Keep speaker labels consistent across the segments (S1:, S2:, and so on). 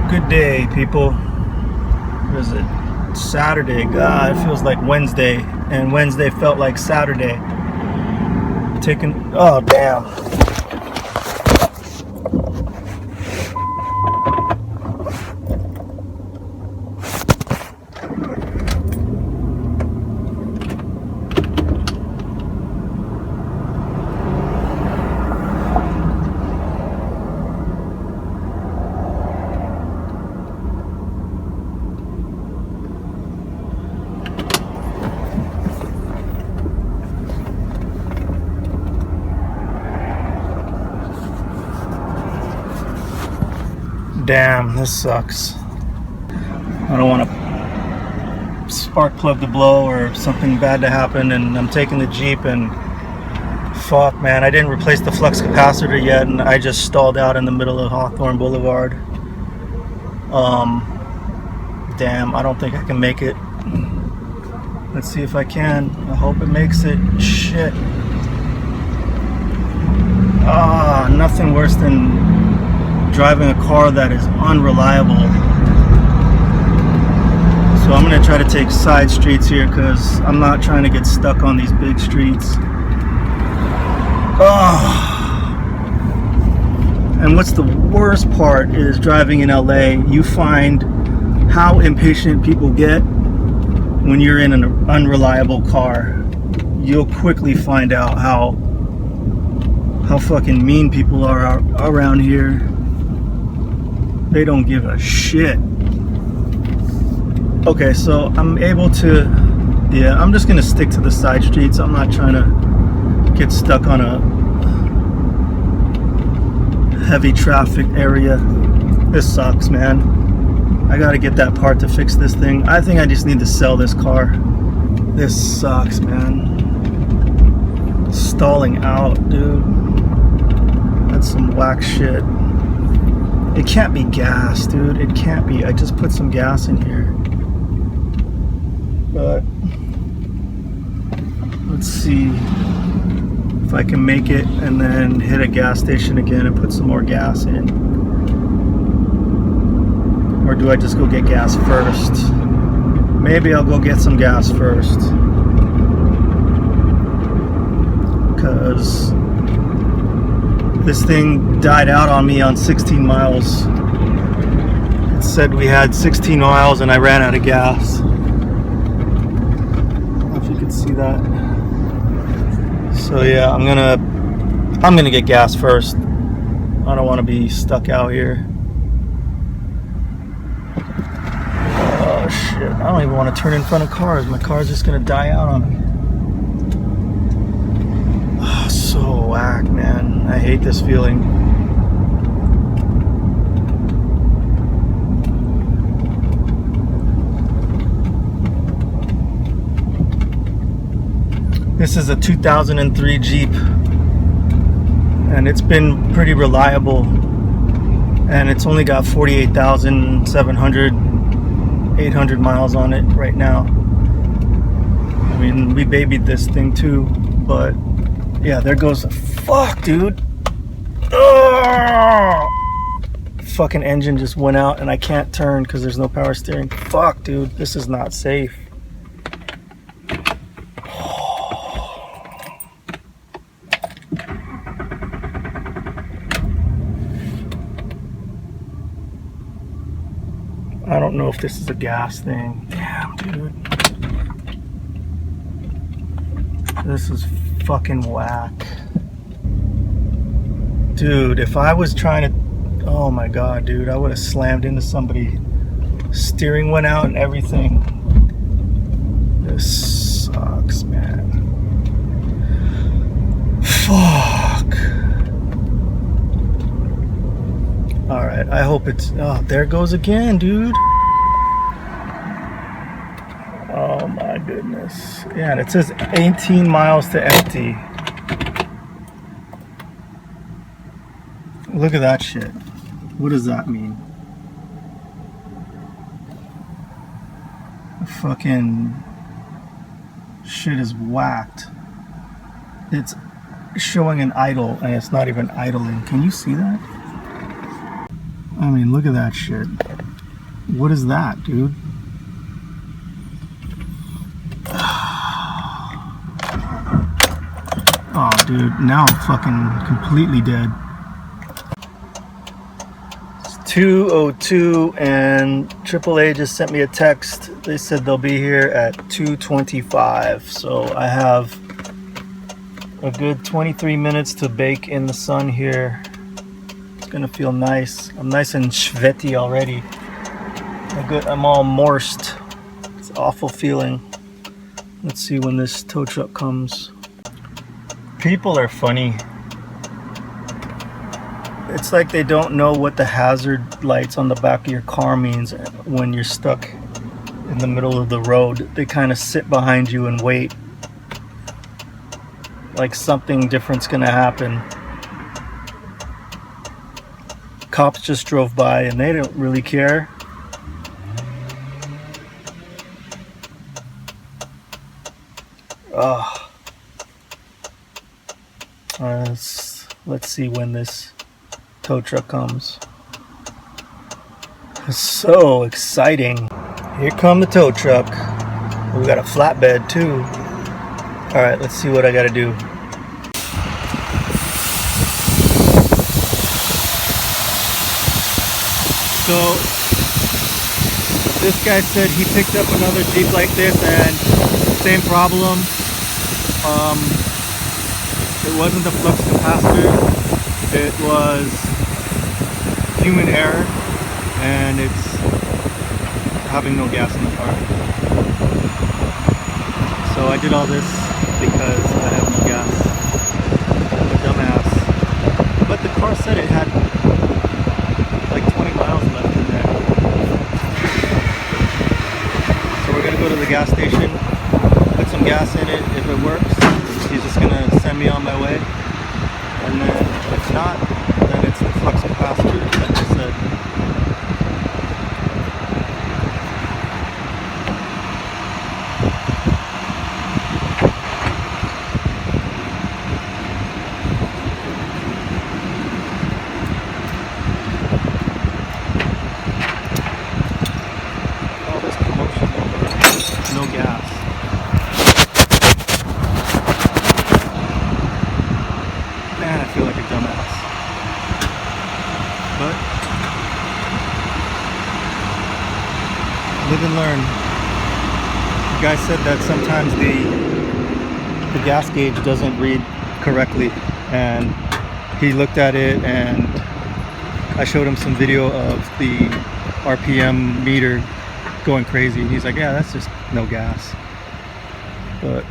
S1: Good day, people. What is it? Saturday. God, it feels like Wednesday, and Wednesday felt like Saturday. Oh damn. Damn, this sucks. I don't want a spark plug to blow or something bad to happen, and I'm taking the Jeep and fuck, man, I didn't replace the flux capacitor yet, and I just stalled out in the middle of Hawthorne Blvd. Damn, I don't think I can make it. Let's see if I can. I hope it makes it. Shit. Nothing worse than driving a car that is unreliable. So I'm gonna try to take side streets here because I'm not trying to get stuck on these big streets. And what's the worst part is driving in LA, you find how impatient people get when you're in an unreliable car. You'll quickly find out how fucking mean people are around here. They don't give a shit. Okay, so I'm able to, yeah, I'm just gonna stick to the side streets. I'm not trying to get stuck on a heavy traffic area. This sucks, man. I gotta get that part to fix this thing. I think I just need to sell this car. This sucks, man. Stalling out, dude. That's some whack shit. It can't be gas, dude. It can't be. I just put some gas in here. But let's see if I can make it and then hit a gas station again and put some more gas in. Or do I just go get gas first? Maybe I'll go get some gas first. Because this thing died out on me on 16 miles. It said we had 16 miles and I ran out of gas. I don't know if you can see that. So yeah, I'm gonna get gas first. I don't want to be stuck out here. Oh shit, I don't even want to turn in front of cars. My car's just gonna die out on me. So whack, man. I hate this feeling. This is a 2003 Jeep, and it's been pretty reliable, and it's only got 48,700, 800 miles on it right now. I mean, we babied this thing too, but yeah, there goes the fuck, dude. Oh! Fucking engine just went out and I can't turn because there's no power steering. Fuck, dude, this is not safe. I don't know if this is a gas thing. Damn, dude. This is fucking whack. Dude, if I was trying to, oh my god, dude, I would have slammed into somebody. Steering went out and everything. This sucks, man. Fuck. Alright, I hope it's, oh, there it goes again, dude. Oh my goodness. Yeah, and it says 18 miles to empty. Look at that shit. What does that mean? The fucking shit is whacked. It's showing an idle and it's not even idling. Can you see that? I mean, look at that shit. What is that, dude? Oh, dude, now I'm fucking completely dead. It's 2:02 and AAA just sent me a text. They said they'll be here at 2:25. So I have a good 23 minutes to bake in the sun here. It's gonna feel nice. I'm nice and sweaty already. I'm all moist. It's an awful feeling. Let's see when this tow truck comes. People are funny. It's like they don't know what the hazard lights on the back of your car means when you're stuck in the middle of the road. They kind of sit behind you and wait. Like something different's gonna happen. Cops just drove by and they don't really care. Let's see when this tow truck comes. It's so exciting. Here come the tow truck. We got a flatbed too. All right, let's see what I gotta do. So this guy said he picked up another Jeep like this and same problem. It wasn't the flux capacitor, it was human error, and it's having no gas in the car. So I did all this because I have no gas. I'm a dumbass. But the car said it had like 20 miles left in there. So we're gonna go to the gas station, put some gas in it. If it works, he's just gonna send me on my way, and then if not, then it's the flux capacitor, like I said. All this commotion over no gas. Man, I feel like a dumbass. But live and learn. The guy said that sometimes the gas gauge doesn't read correctly, and he looked at it and I showed him some video of the RPM meter going crazy. He's like, yeah, that's just no gas. But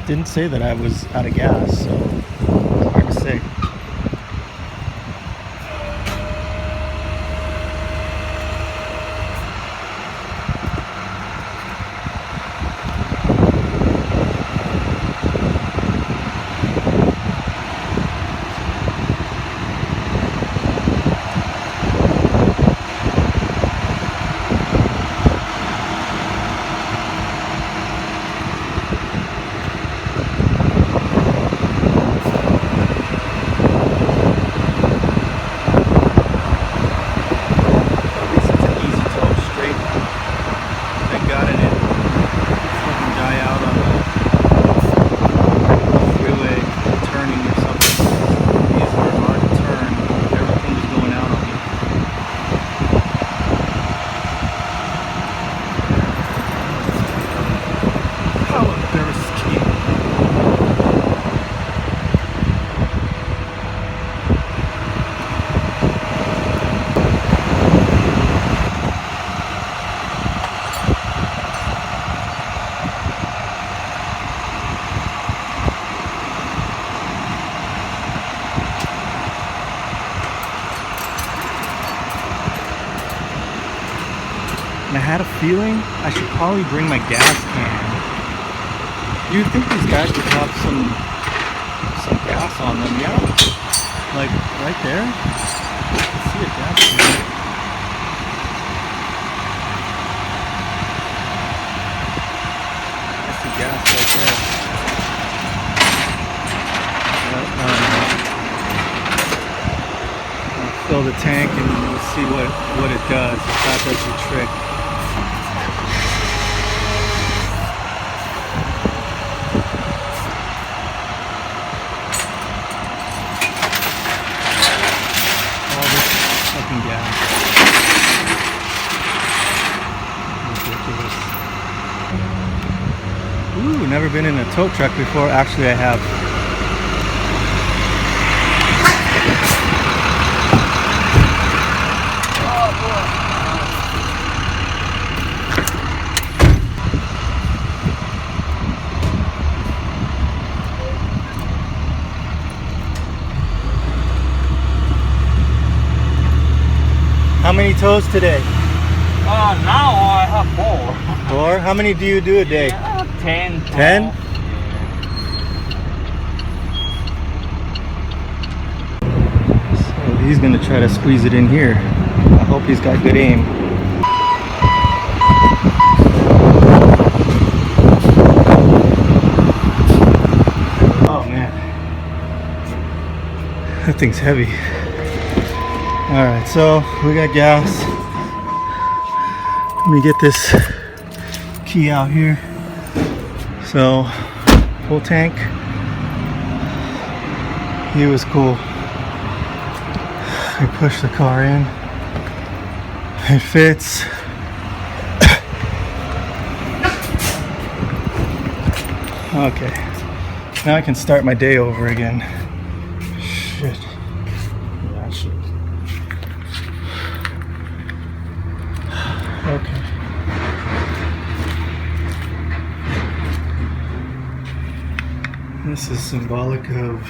S1: didn't say that I was out of gas, so it's hard to say. And I had a feeling I should probably bring my gas can. You'd think these guys would have some gas on them, yeah? Like right there. I see a gas can. I see gas right there. But, fill the tank and we'll see what it does, if that does the trick. All this fucking gas. Ridiculous. Ooh, never been in a tow truck before. Actually, I have. How many tows today?
S2: Now I have 4.
S1: 4? How many do you do a day?
S2: 10.
S1: 10? So he's gonna try to squeeze it in here. I hope he's got good aim. Oh man, that thing's heavy. All right, so we got gas. Let me get this key out here. So, full tank. He was cool. I push the car in. It fits. Okay. Now I can start my day over again. Shit. Yeah, shit. Okay. This is symbolic of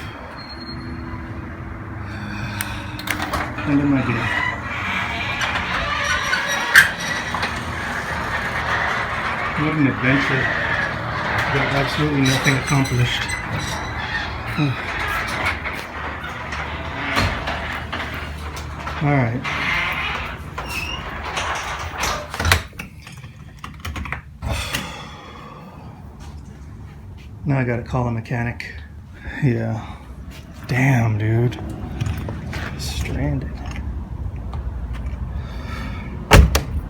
S1: end of my day. What an adventure. Got absolutely nothing accomplished. All right. Now I gotta call a mechanic. Yeah. Damn, dude. Stranded.